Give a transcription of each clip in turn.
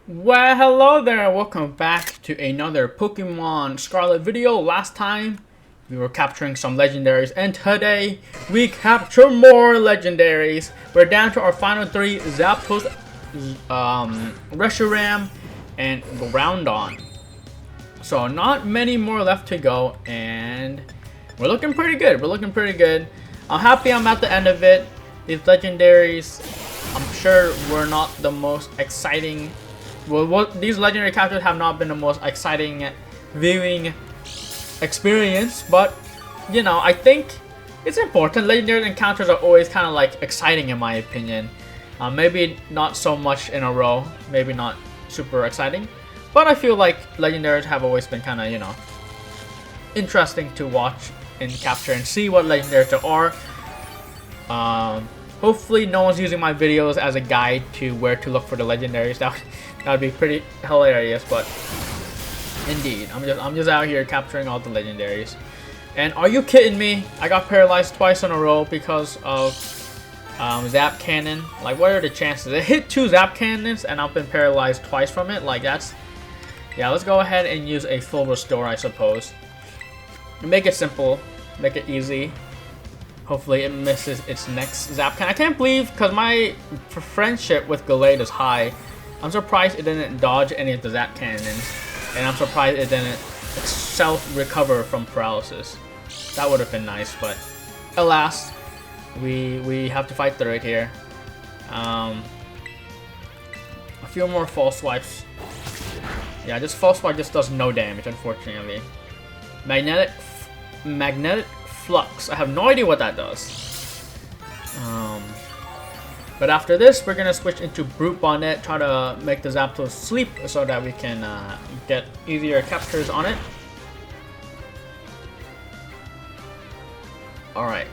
Well, hello there, welcome back to another Pokemon Scarlet video. Last time, we were capturing some legendaries, and today, we capture more legendaries. We're down to our final three, Zapdos, Reshiram, and Groudon. So, not many more left to go, and we're looking pretty good. I'm happy I'm at the end of it. These legendaries, I'm sure were not the most exciting. Well, these legendary captures have not been the most exciting viewing experience, but you know, I think it's important. Legendary encounters are always kind of like exciting in my opinion. Maybe not so much in a row, maybe not super exciting, but I feel like legendaries have always been kind of, you know, interesting to watch and capture and see what legendaries there are. Hopefully no one's using my videos as a guide to where to look for the legendaries. That would be pretty hilarious, but indeed, I'm just out here capturing all the legendaries. And are you kidding me? I got paralyzed twice in a row because of Zap Cannon. Like, what are the chances? It hit 2 Zap Cannons and I've been paralyzed twice from it. Like, that's... Yeah, let's go ahead and use a full restore, I suppose. Make it simple. Make it easy. Hopefully it misses its next Zap Cannon. I can't believe, because my friendship with Gallade is high, I'm surprised it didn't dodge any of the Zap Cannons. And I'm surprised it didn't self-recover from paralysis. That would have been nice, but alas, we have to fight through it here. A few more false swipes. Yeah, this false swipe just does no damage, unfortunately. Magnetic Flux. I have no idea what that does. But after this, we're gonna switch into Brute Bonnet, try to make the Zapdos sleep so that we can get easier captures on it. Alright.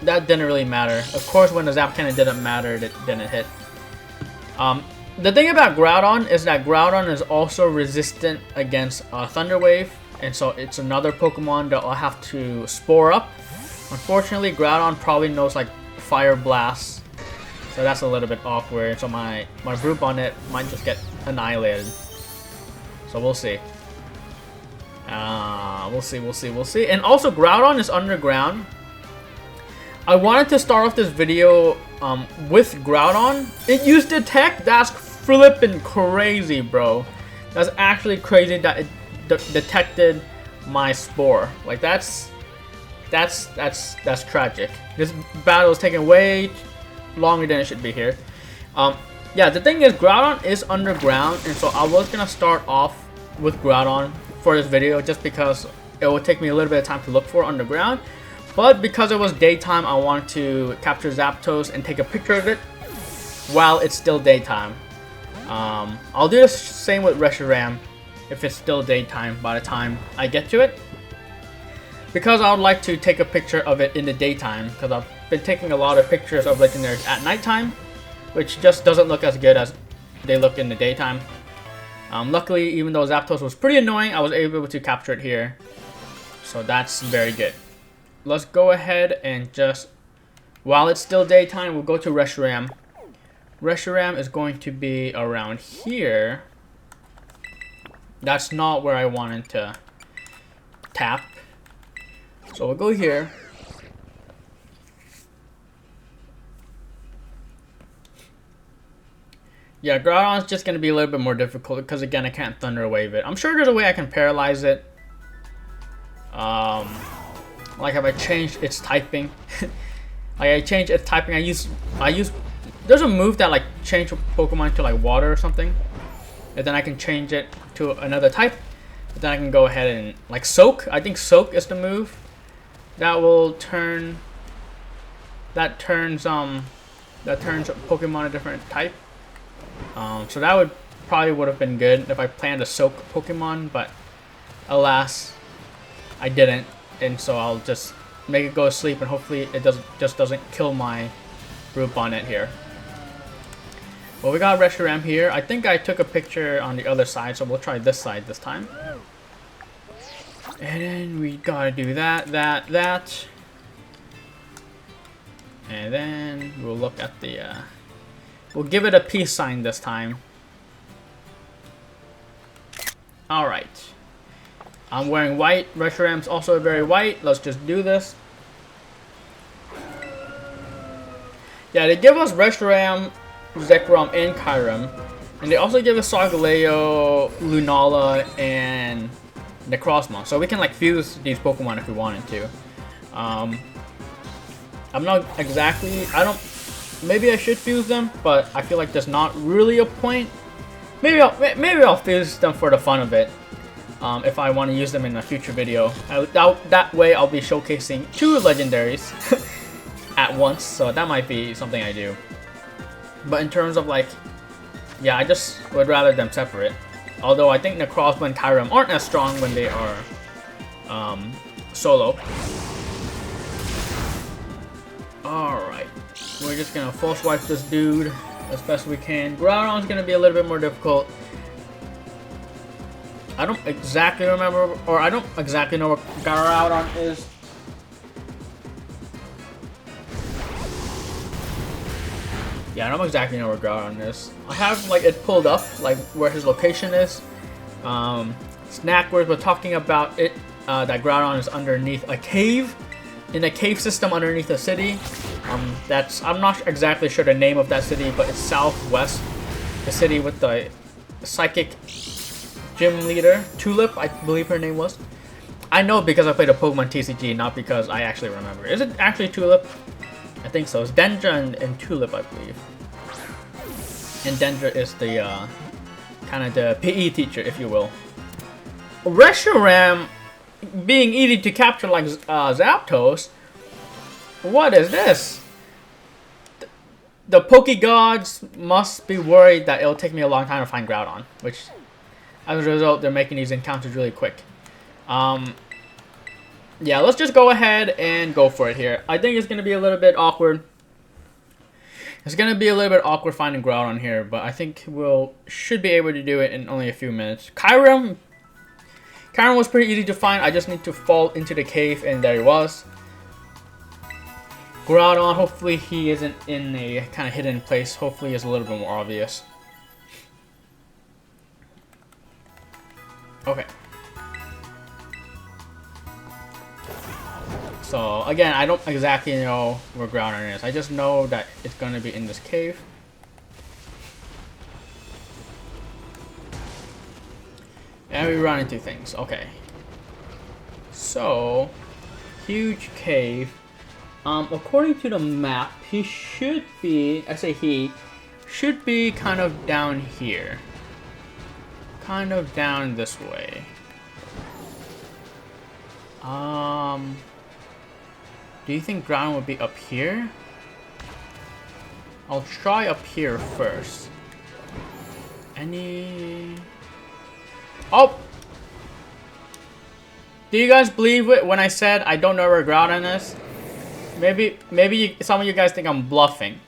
That didn't really matter. Of course, when the Zap Cannon didn't matter, it didn't hit. The thing about Groudon is that Groudon is also resistant against Thunder Wave. And so it's another Pokemon that I'll have to spore up. Unfortunately, Groudon probably knows like Fire Blast, so that's a little bit awkward. So my Brute Bonnet might just get annihilated. So we'll see. We'll see. And also, Groudon is underground. I wanted to start off this video with Groudon. It used Detect. That's flippin' crazy, bro. That's actually crazy that it detected my spore. Like that's tragic. This battle is taking way longer than it should be here. Yeah, the thing is, Groudon is underground, and so I was gonna start off with Groudon for this video just because it would take me a little bit of time to look for underground. But because it was daytime, I wanted to capture Zapdos and take a picture of it while it's still daytime. I'll do the same with Reshiram if it's still daytime by the time I get to it, because I would like to take a picture of it in the daytime, because I've been taking a lot of pictures of legendaries at nighttime, which just doesn't look as good as they look in the daytime. Luckily, even though Zapdos was pretty annoying, I was able to capture it here, so that's very good. Let's go ahead and just, while it's still daytime, we'll go to Reshiram. Reshiram is going to be around here. That's not where I wanted to tap. So we'll go here. Yeah, Groudon's just going to be a little bit more difficult because, again, I can't Thunder Wave it. I'm sure there's a way I can paralyze it. Like if I change its typing. Like I change its typing, I use there's a move that like change Pokemon to like water or something. And then I can change it to another type. But then I can go ahead and like Soak. I think Soak is the move that will turn. That turns Pokemon a different type. So that would would have been good if I planned to Soak Pokemon, but alas, I didn't. And so I'll just make it go to sleep, and hopefully it doesn't kill my Brute Bonnet here. Well, we got Reshiram here. I think I took a picture on the other side, so we'll try this side this time. And then we gotta do that. And then we'll look at the... we'll give it a peace sign this time. Alright. I'm wearing white. Reshiram's also very white. Let's just do this. Yeah, they give us Reshiram, Zekrom, and Kyurem. And they also give us Solgaleo, Lunala, and Necrozma. So we can like fuse these Pokemon if we wanted to. I'm not exactly... Maybe I should fuse them, but I feel like there's not really a point. Maybe I'll fuse them for the fun of it. If I want to use them in a future video. That way I'll be showcasing 2 legendaries at once, so that might be something I do. But in terms of like, yeah, I just would rather them separate. Although I think Necrozma and Kyurem aren't as strong when they are solo. Alright, we're just gonna full swipe this dude as best we can. Groudon's gonna be a little bit more difficult. I don't exactly remember, or I don't exactly know what Groudon is. Yeah, I don't exactly know where Groudon is. I have like it pulled up, like where his location is. Snackwords were talking about it, that Groudon is underneath a cave, in a cave system underneath a city. I'm not exactly sure the name of that city, but it's southwest. The city with the psychic gym leader, Tulip, I believe her name was. I know because I played a Pokemon TCG, not because I actually remember. Is it actually Tulip? I think so. It's Dendra and Tulip, I believe. And Dendra is the kind of the PE teacher, if you will. Reshiram being easy to capture like Zapdos. What is this? The Pokegods must be worried that it'll take me a long time to find Groudon, which, as a result, they're making these encounters really quick. Yeah, let's just go ahead and go for it here. I think it's going to be a little bit awkward. It's going to be a little bit awkward finding Groudon here, but I think should be able to do it in only a few minutes. Kyurem was pretty easy to find. I just need to fall into the cave, and there he was. Groudon, hopefully he isn't in a kind of hidden place. Hopefully it's a little bit more obvious. Okay. So again, I don't exactly know where Groudon is. I just know that it's going to be in this cave. And we run into things. Okay. So, huge cave. According to the map, he should be, I say he, should be kind of down here. Kind of down this way. Do you think Groudon would be up here? I'll try up here first. Oh! Do you guys believe it when I said I don't know where Groudon is? Maybe some of you guys think I'm bluffing.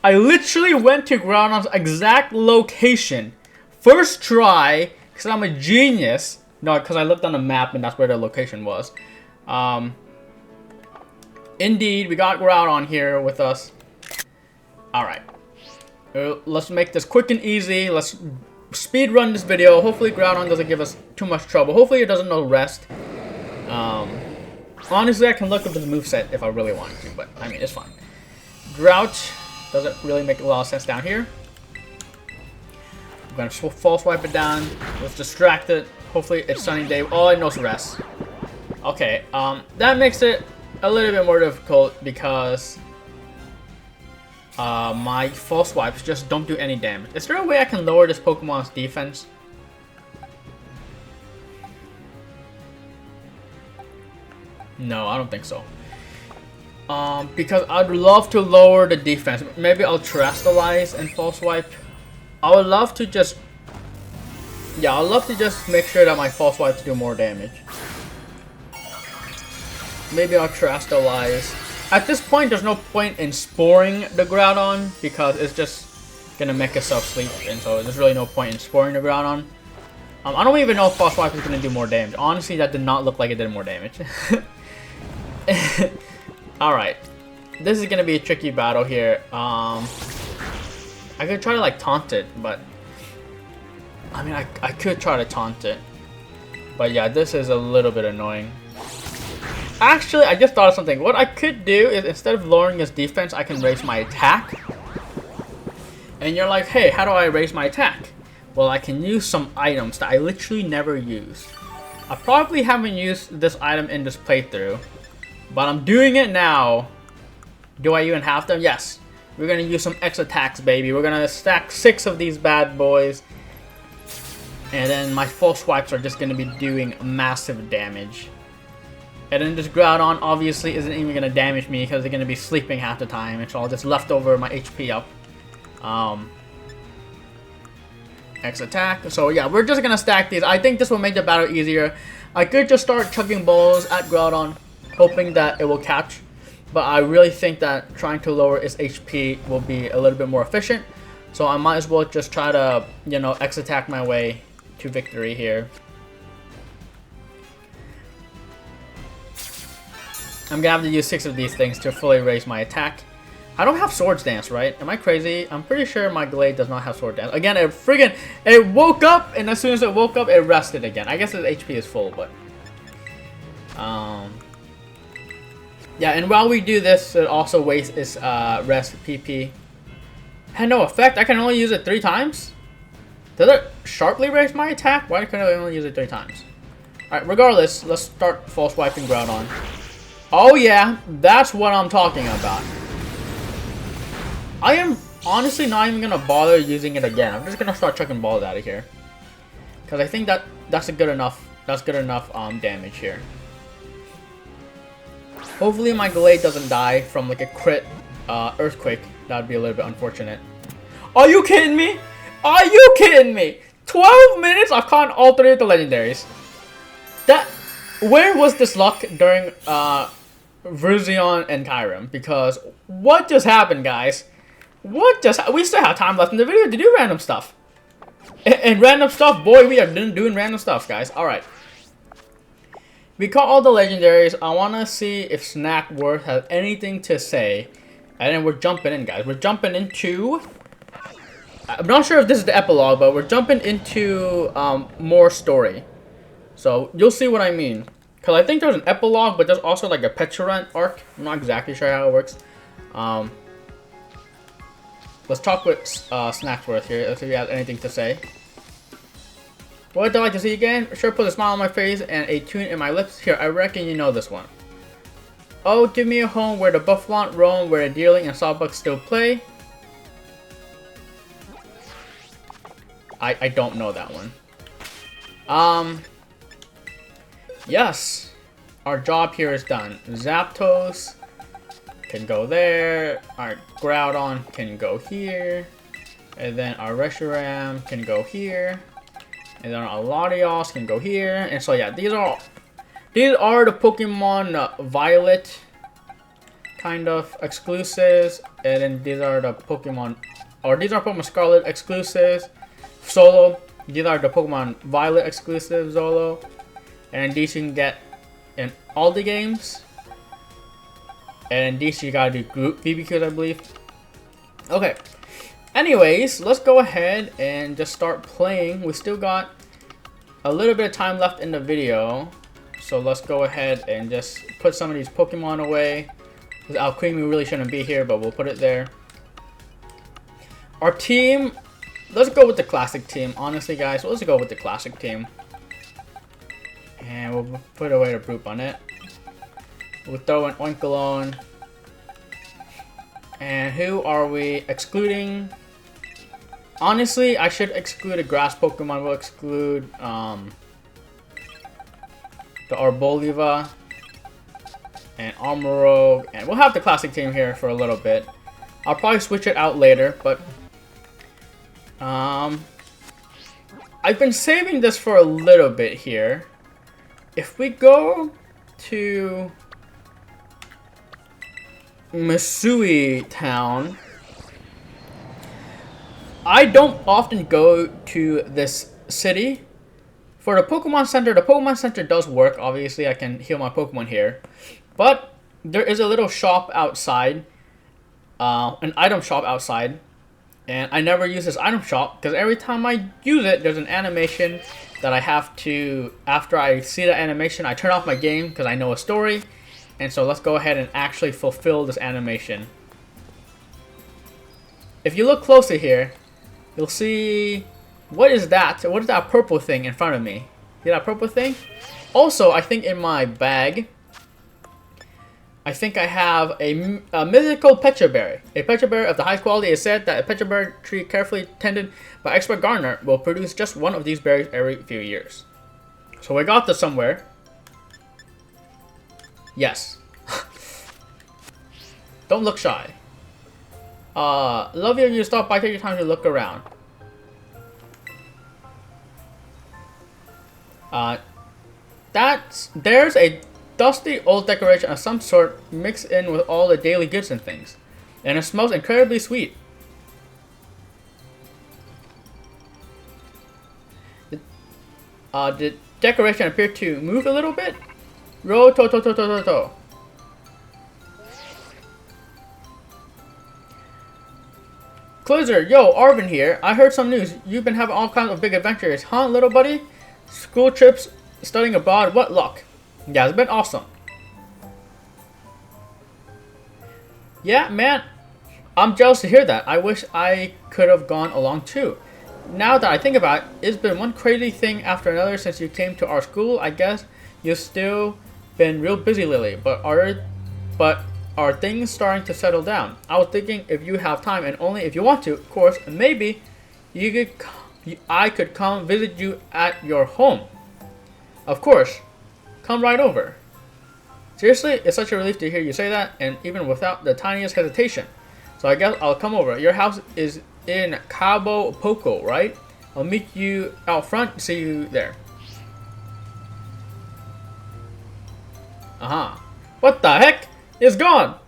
I literally went to Groudon's exact location. First try, because I'm a genius. No, because I looked on the map and that's where the location was. Indeed, we got Groudon here with us. Alright. Let's make this quick and easy. Let's speed run this video. Hopefully Groudon doesn't give us too much trouble. Hopefully it doesn't know rest. Honestly, I can look up the moveset if I really wanted to, but I mean, it's fine. Drought doesn't really make a lot of sense down here. I'm gonna full swipe it down. Let's distract it. Hopefully it's sunny day. Oh, it knows rest. Okay, that makes it a little bit more difficult because my full swipes just don't do any damage. Is there a way I can lower this Pokemon's defense? No, I don't think so. Because I'd love to lower the defense. Maybe I'll Terastalize and full swipe. I would love to just... Yeah, I'd love to just make sure that my full swipes do more damage. Maybe I'll Terastalize. At this point, there's no point in sporing the Groudon because it's just gonna make itself sleep, and so there's really no point in sporing the Groudon. I don't even know if full swipe is gonna do more damage. Honestly, that did not look like it did more damage. Alright. This is gonna be a tricky battle here. I could try to like taunt it, but I mean, I could try to taunt it. But yeah, this is a little bit annoying. Actually, I just thought of something. What I could do is, instead of lowering his defense, I can raise my attack. And you're like, hey, how do I raise my attack? Well, I can use some items that I literally never use. I probably haven't used this item in this playthrough, but I'm doing it now. Do I even have them? Yes. We're gonna use some X attacks, baby. We're gonna stack 6 of these bad boys. And then my full swipes are just gonna be doing massive damage. And then this Groudon obviously isn't even gonna damage me because they're gonna be sleeping half the time. And so I'll just left over my HP up. X attack. So yeah, we're just gonna stack these. I think this will make the battle easier. I could just start chucking balls at Groudon, hoping that it will catch. But I really think that trying to lower its HP will be a little bit more efficient. So I might as well just try to, you know, X attack my way to victory here. I'm gonna have to use 6 of these things to fully raise my attack. I don't have Swords Dance, right? Am I crazy? I'm pretty sure my Glade does not have Sword Dance. Again, it woke up, and as soon as it woke up, it rested again. I guess its HP is full, but yeah, and while we do this, it also wastes its rest PP. Had no effect. I can only use it 3 times? Does it sharply raise my attack? Why couldn't I only use it 3 times? Alright, regardless, let's start full swiping Groudon. Oh yeah, that's what I'm talking about. I am honestly not even gonna bother using it again. I'm just gonna start chucking balls out of here, because I think that's good enough damage here. Hopefully my Glade doesn't die from like a crit earthquake. That would be a little bit unfortunate. Are you kidding me? Are you kidding me? 12 minutes? I've caught all 3 of the legendaries. Where was this luck during Virizion and Kyurem? Because what just happened, guys? We still have time left in the video to do random stuff. And random stuff, boy, we are doing random stuff, guys. Alright. We caught all the legendaries. I want to see if Snackworth has anything to say. And then we're jumping in, guys. We're jumping into... I'm not sure if this is the epilogue, but we're jumping into more story. So, you'll see what I mean. Because I think there's an epilogue, but there's also like a Petulant arc. I'm not exactly sure how it works. Let's talk with Snacksworth here. Let's see if he has anything to say. What would I like to see again? Sure, put a smile on my face and a tune in my lips. Here, I reckon you know this one. Oh, give me a home where the Bufflaunt roam, where the Deerling and Sawbuck still play. I don't know that one. Yes. Our job here is done. Zapdos can go there. Our Groudon can go here. And then our Reshiram can go here. And then our Latios can go here. And so yeah, these are the Pokemon Violet kind of exclusives. And then these are the Pokemon, or these are Pokemon Scarlet exclusives. Solo. These are the Pokemon Violet exclusives solo. And these you can get in all the games. And these you gotta do group BBQs, I believe. Okay. Anyways, let's go ahead and just start playing. We still got a little bit of time left in the video. So let's go ahead and just put some of these Pokemon away. Alcremie really shouldn't be here, but we'll put it there. Our team, let's go with the classic team. Honestly, guys, let's go with the classic team. And we'll put away the Brute on it. We'll throw an Oinkologne. And who are we excluding? Honestly, I should exclude a grass Pokemon. We'll exclude the Arboliva and Armorogue. And we'll have the classic team here for a little bit. I'll probably switch it out later, but I've been saving this for a little bit here. If we go to Misui Town, I don't often go to this city. For the Pokemon Center does work. Obviously, I can heal my Pokemon here. But there is a little shop outside, an item shop outside, And I never use this item shop because every time I use it, there's an animation that I have to, after I see the animation, I turn off my game because I know a story. And so let's go ahead and actually fulfill this animation. If you look closer here, you'll see, what is that? What is that purple thing in front of me? See that purple thing? Also, I think in my bag, I think I have a mythical pecha berry. A pecha berry of the highest quality. Is said that a pecha berry tree carefully tended by expert gardener will produce just one of these berries every few years. So we got this somewhere. Yes. Don't look shy. Love you stop by, take your time to look around. There's a dusty old decoration of some sort mixed in with all the daily goods and things. And it smells incredibly sweet. The decoration appeared to move a little bit. Ro to to to to to to. Clizzard, yo, Arvin here. I heard some news. You've been having all kinds of big adventures, huh, little buddy? School trips, studying abroad, what luck? Yeah, it's been awesome. Yeah, man, I'm jealous to hear that. I wish I could have gone along too. Now that I think about it, it's been one crazy thing after another since you came to our school. I guess you've still been real busy lately, but are things starting to settle down? I was thinking if you have time and only if you want to, of course, maybe I could come visit you at your home. Of course. Come right over. Seriously, it's such a relief to hear you say that, and even without the tiniest hesitation. So I guess I'll come over. Your house is in Cabo Poco, right? I'll meet you out front. See you there. What the heck? It's gone.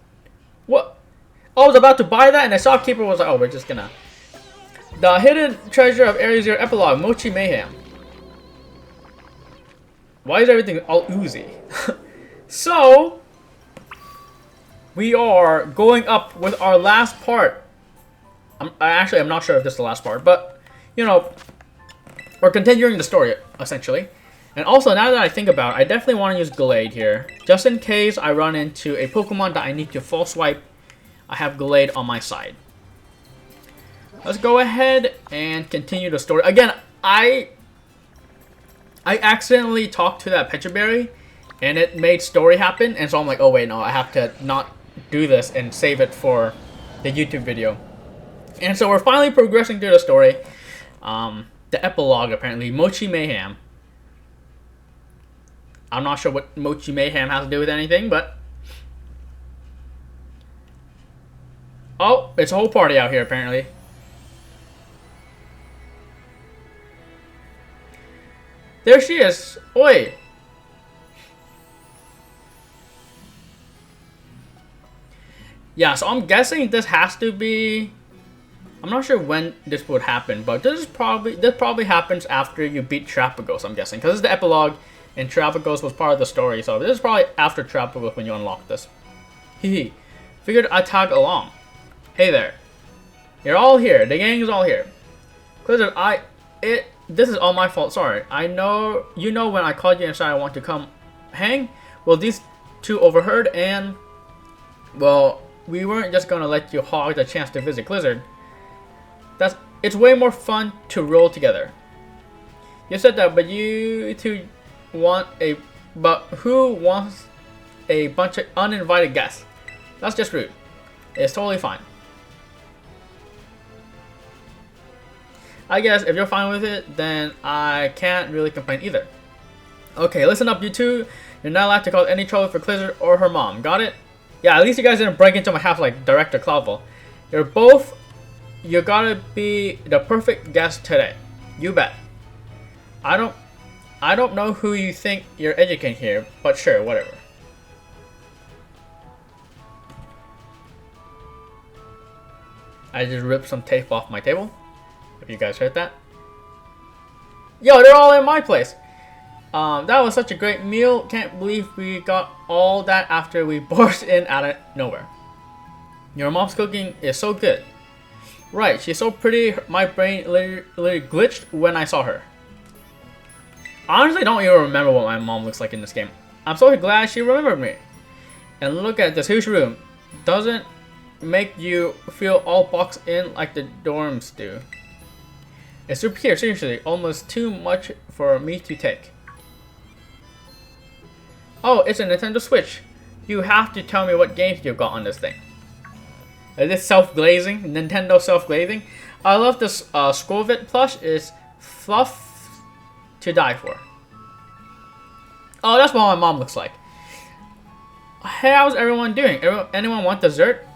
What? I was about to buy that, and the shopkeeper was like, "Oh, we're just gonna." The hidden treasure of Area Zero epilogue: Mochi Mayhem. Why is everything all oozy? So, we are going up with our last part. I'm not sure if this is the last part, but, you know, we're continuing the story, essentially. And also, now that I think about it, I definitely want to use Glade here. Just in case I run into a Pokemon that I need to full swipe, I have Glade on my side. Let's go ahead and continue the story. Again, I accidentally talked to that Pecha Berry, and it made story happen, and so I'm like, oh wait, no, I have to not do this and save it for the YouTube video. And so we're finally progressing through the story. The epilogue, apparently, Mochi Mayhem. I'm not sure what Mochi Mayhem has to do with anything, but... Oh, it's a whole party out here, apparently. There she is. Oi. Yeah, so I'm guessing this has to be... I'm not sure when this would happen, but this probably happens after you beat Terapagos, I'm guessing. Because this is the epilogue, and Terapagos was part of the story, so this is probably after Terapagos when you unlock this. Hehe. Figured I'd tag along. Hey there. You're all here. The gang is all here. Blizzard, this is all my fault, sorry. I know, you know when I called you and said I want to come hang? Well, these two overheard and, well, we weren't just gonna let you hog the chance to visit Blizzard. It's way more fun to roll together. You said that, but you two but who wants a bunch of uninvited guests? That's just rude. It's totally fine. I guess if you're fine with it, then I can't really complain either. Okay, listen up, you two. You're not allowed to cause any trouble for Blizzard or her mom. Got it? Yeah, at least you guys didn't break into my house like Director Clavel. You gotta be the perfect guest today. You bet. I don't know who you think you're educating here, but sure, whatever. I just ripped some tape off my table. If you guys heard that. Yo, they're all in my place. That was such a great meal. Can't believe we got all that after we burst in out of nowhere. Your mom's cooking is so good. Right, she's so pretty, my brain literally glitched when I saw her. I honestly don't even remember what my mom looks like in this game. I'm so glad she remembered me. And look at this huge room. Doesn't make you feel all boxed in like the dorms do. It's super here, seriously, almost too much for me to take. Oh, it's a Nintendo Switch. You have to tell me what games you've got on this thing. Is this self-glazing? Nintendo self-glazing? I love this Scorvit plush. It's fluff to die for. Oh, that's what my mom looks like. Hey, how's everyone doing? Anyone want dessert?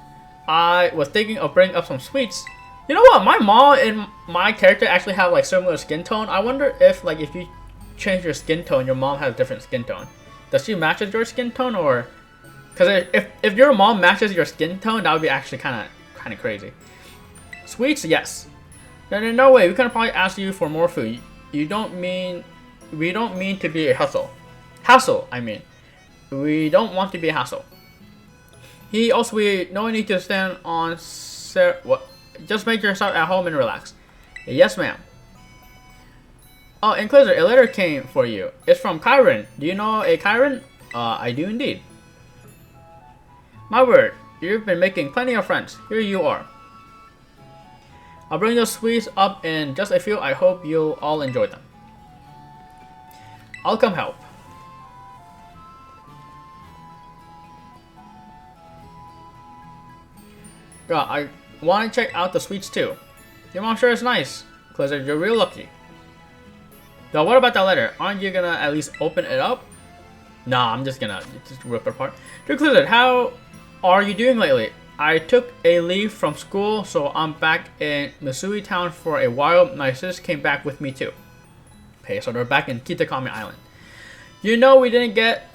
I was thinking of bringing up some sweets. You know what? My mom and my character actually have like similar skin tone. I wonder if like if you change your skin tone, your mom has a different skin tone. Does she match your skin tone, or? Because if your mom matches your skin tone, that would be actually kind of crazy. Sweets, yes. No way. We could probably ask you for more food. We don't mean to be a hassle. Hassle, I mean. We don't want to be a hassle. No need to stand on. What? Just make yourself at home and relax. Yes, ma'am. Oh, Inquisitor, a letter came for you. It's from Kyron. Do you know a Kyron? I do indeed. My word, you've been making plenty of friends. Here you are. I'll bring those sweets up in just a few. I hope you'll all enjoy them. I'll come help. God, I want to check out the sweets too. Your mom sure is nice. Blizzard, you're real lucky. Now, what about that letter? Aren't you gonna at least open it up? Nah, I'm just gonna rip it apart. Dear Blizzard, how are you doing lately? I took a leave from school, so I'm back in Missouri Town for a while. My sis came back with me too. Okay, so they're back in Kitakami Island. You know, we didn't get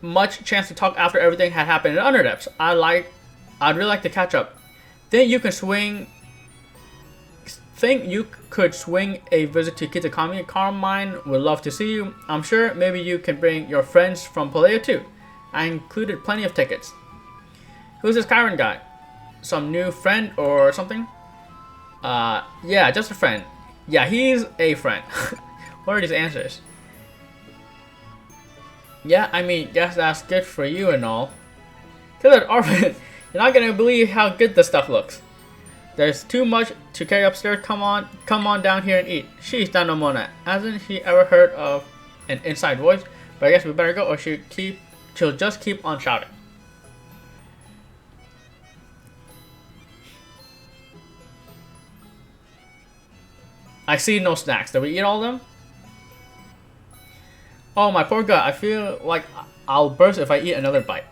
much chance to talk after everything had happened in Underdepths. I'd really like to catch up. Think you could swing a visit to Kitakami? Carmine would love to see you. I'm sure maybe you can bring your friends from Paldea too. I included plenty of tickets. Who's this Kyron guy? Some new friend or something? Yeah, just a friend. Yeah, he's a friend. What are these answers? Yeah, I mean, guess that's good for you and all. Good, Arvin, you're not gonna believe how good this stuff looks. There's too much to carry upstairs. Come on down here and eat. Sheesh, Danomona. Hasn't she ever heard of an inside voice? But I guess we better go, or she'll just keep on shouting. I see no snacks. Did we eat all of them? Oh, my poor gut. I feel like I'll burst if I eat another bite.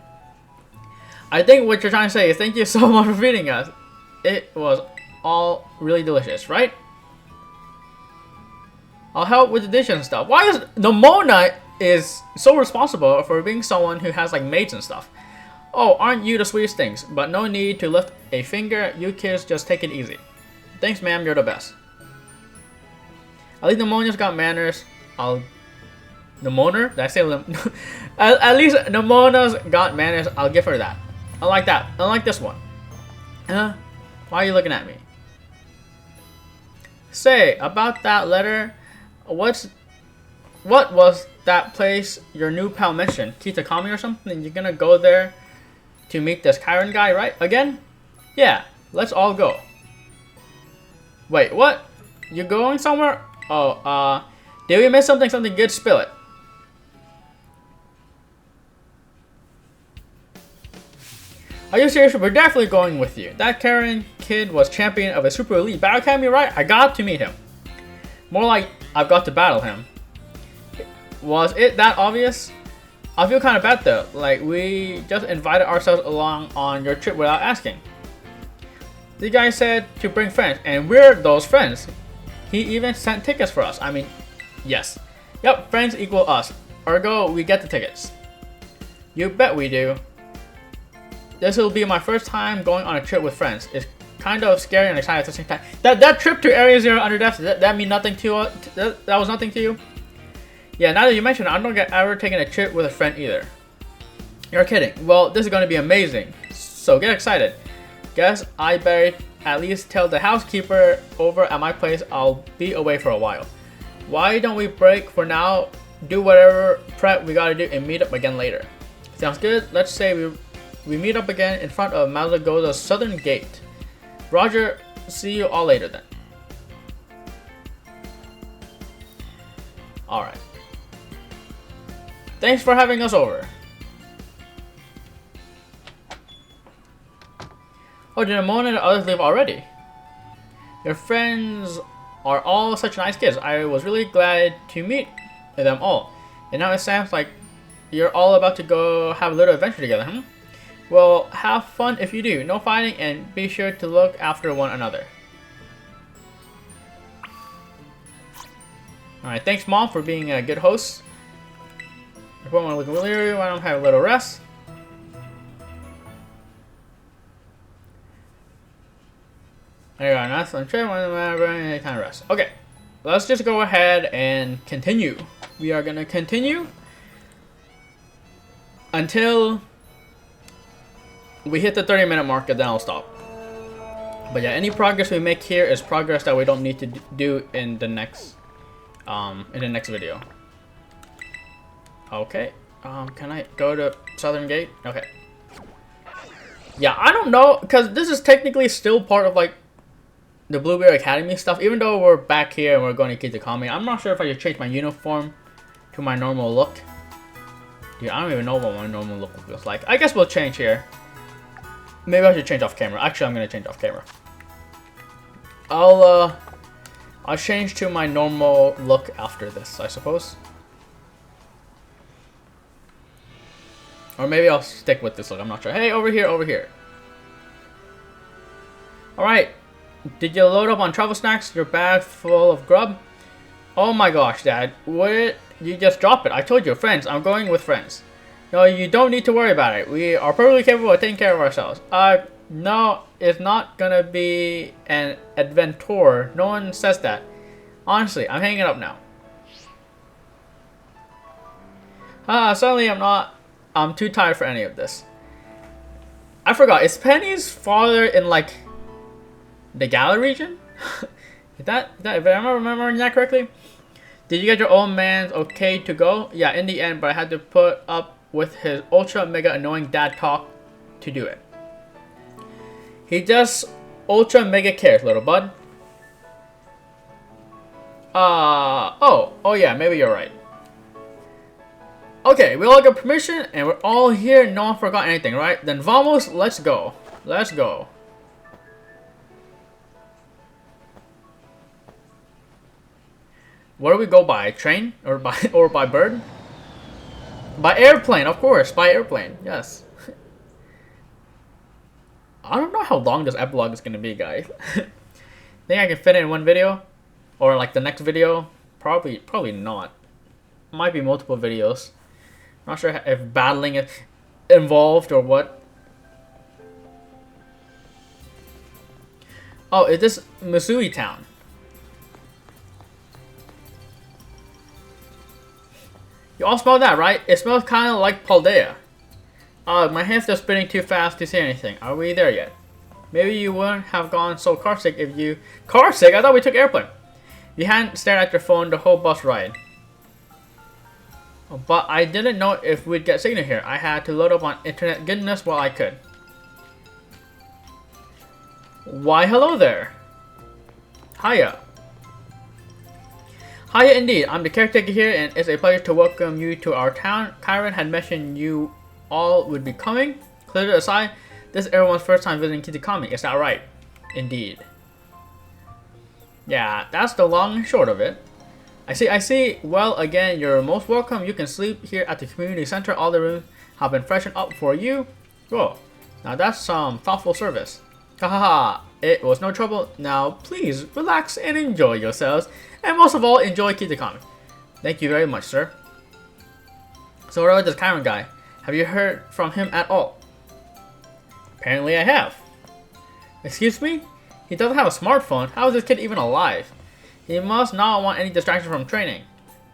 I think what you're trying to say is thank you so much for feeding us. It was all really delicious, right? I'll help with the dishes and stuff. Why is Nomona is so responsible for being someone who has like maids and stuff? Oh, aren't you the sweetest things? But no need to lift a finger. You kids just take it easy. Thanks, ma'am. You're the best. At least Nemona's got manners. Nemona? Did I say at least Nemona's got manners. I'll give her that. I like that. I like this one. Huh? Why are you looking at me? Say, about that letter, what was that place your new pal mentioned? Kitakami or something? You're gonna go there to meet this Kyron guy, right? Again? Yeah, let's all go. Wait, what? You going somewhere? Oh, did we miss something? Something good? Spill it. Are you serious? We're definitely going with you. That Karen kid was champion of a super elite battle academy, right? I got to meet him. More like I've got to battle him. Was it that obvious? I feel kind of bad though. Like we just invited ourselves along on your trip without asking. The guy said to bring friends, and we're those friends. He even sent tickets for us. I mean, yes. Yep, friends equal us. Ergo, we get the tickets. You bet we do. This will be my first time going on a trip with friends. It's kind of scary and exciting at the same time. That trip to Area Zero Underdepths, that mean nothing to you? That was nothing to you? Yeah, now that you mention it, I don't get ever taken a trip with a friend either. You're kidding. Well, this is going to be amazing. So get excited. Guess I better at least tell the housekeeper over at my place I'll be away for a while. Why don't we break for now, do whatever prep we gotta do, and meet up again later? Sounds good. Let's say we meet up again in front of Malagoda's southern gate. Roger, see you all later then. Alright. Thanks for having us over. Oh, did Mona and the others leave already? Your friends are all such nice kids. I was really glad to meet them all. And now it sounds like you're all about to go have a little adventure together, huh? Well, have fun if you do. No fighting, and be sure to look after one another. Alright, thanks Mom for being a good host. If I want to look really, why don't have a little rest? There you go, nice and chill, any kind of rest. Okay, let's just go ahead and continue. We are gonna continue until we hit the 30-minute mark, and then I'll stop. But yeah, any progress we make here is progress that we don't need to do in the next video. Okay, can I go to Southern Gate? Okay. Yeah, I don't know, because this is technically still part of like the Blueberry Academy stuff, even though we're back here and we're going to Kitakami. I'm not sure if I should change my uniform to my normal look. Dude, I don't even know what my normal look looks like. I guess we'll change here. Maybe I should change off camera. Actually, I'm gonna change off camera. I'll change to my normal look after this, I suppose. Or maybe I'll stick with this look, I'm not sure. Hey, over here, over here. Alright. Did you load up on travel snacks? Your bag full of grub? Oh my gosh, Dad. What? You just drop it. I told you, friends. I'm going with friends. No, you don't need to worry about it. We are perfectly capable of taking care of ourselves. No, it's not gonna be an adventure. No one says that. Honestly, I'm hanging up now. Suddenly I'm too tired for any of this. I forgot, is Penny's father in like the Gala region? If I'm remembering that correctly? Did you get your old man okay to go? Yeah, in the end, but I had to put up with his ultra mega annoying dad talk to do it. He just ultra mega cares, little bud. Oh yeah, maybe you're right. Okay, we all got permission and we're all here. No one forgot anything, right? Then vamos, let's go. Let's go. Where do we go by? Train? Or by bird? By airplane, of course. By airplane, yes. I don't know how long this epilogue is gonna be, guys. Think I can fit it in one video? Or like the next video? Probably not. Might be multiple videos. Not sure if battling is involved or what. Oh, is this Missouri town? You all smell that, right? It smells kind of like Paldea. My hands are spinning too fast to say anything. Are we there yet? Maybe you wouldn't have gone so carsick if you... Carsick? I thought we took airplane. You hadn't stared at your phone the whole bus ride. But I didn't know if we'd get signal here. I had to load up on internet goodness while I could. Why, hello there. Hiya. Hiya indeed. I'm the caretaker here and it's a pleasure to welcome you to our town. Kyron had mentioned you all would be coming. Clear it aside. This is everyone's first time visiting Kitakami. Is that right? Indeed. Yeah, that's the long and short of it. I see. Well, again, you're most welcome. You can sleep here at the community center. All the rooms have been freshened up for you. Whoa. Now that's some thoughtful service. Hahaha. It was no trouble. Now, please relax and enjoy yourselves. And most of all, enjoy Kitakami. Thank you very much, sir. So what about this Kyron guy? Have you heard from him at all? Apparently I have. Excuse me? He doesn't have a smartphone. How is this kid even alive? He must not want any distraction from training.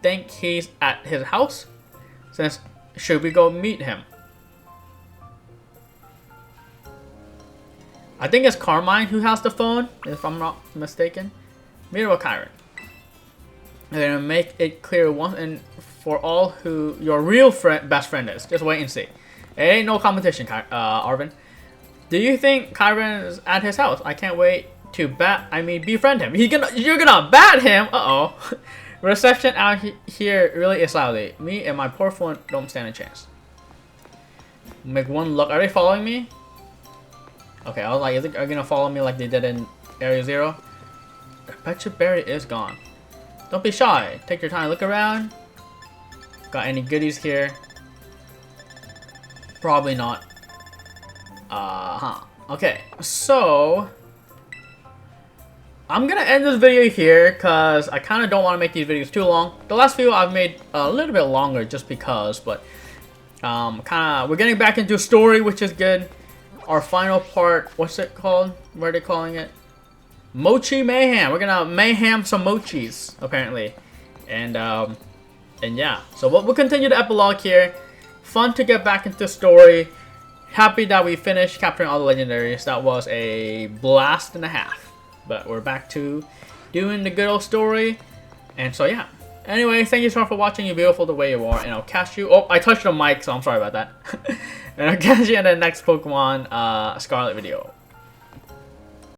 Think he's at his house? Since, should we go meet him? I think it's Carmine who has the phone, if I'm not mistaken. Meet her with Kyron. They're gonna make it clear once and for all who your real best friend is. Just wait and see. It ain't no competition, Arvin. Do you think Kyron is at his house? I can't wait to befriend him. You're gonna bat him? Uh-oh. Reception out here really is lousy. Me and my poor phone don't stand a chance. Make one look. Are they following me? Okay, I was like, are they gonna follow me like they did in Area 0? I bet your berry is gone. Don't be shy. Take your time. Look around. Got any goodies here? Probably not. Okay, so I'm gonna end this video here because I kind of don't want to make these videos too long. The last few I've made a little bit longer just because, but we're getting back into story, which is good. Our final part, what's it called? What are they calling it? Mochi Mayhem. We're gonna mayhem some mochis, apparently. And yeah. So we'll continue the epilogue here. Fun to get back into story. Happy that we finished capturing all the legendaries. That was a blast and a half. But we're back to doing the good old story. And so yeah. Anyway, thank you so much for watching. You're beautiful the way you are. And I'll catch you. Oh, I touched the mic, so I'm sorry about that. And I'll catch you in the next Pokemon Scarlet video.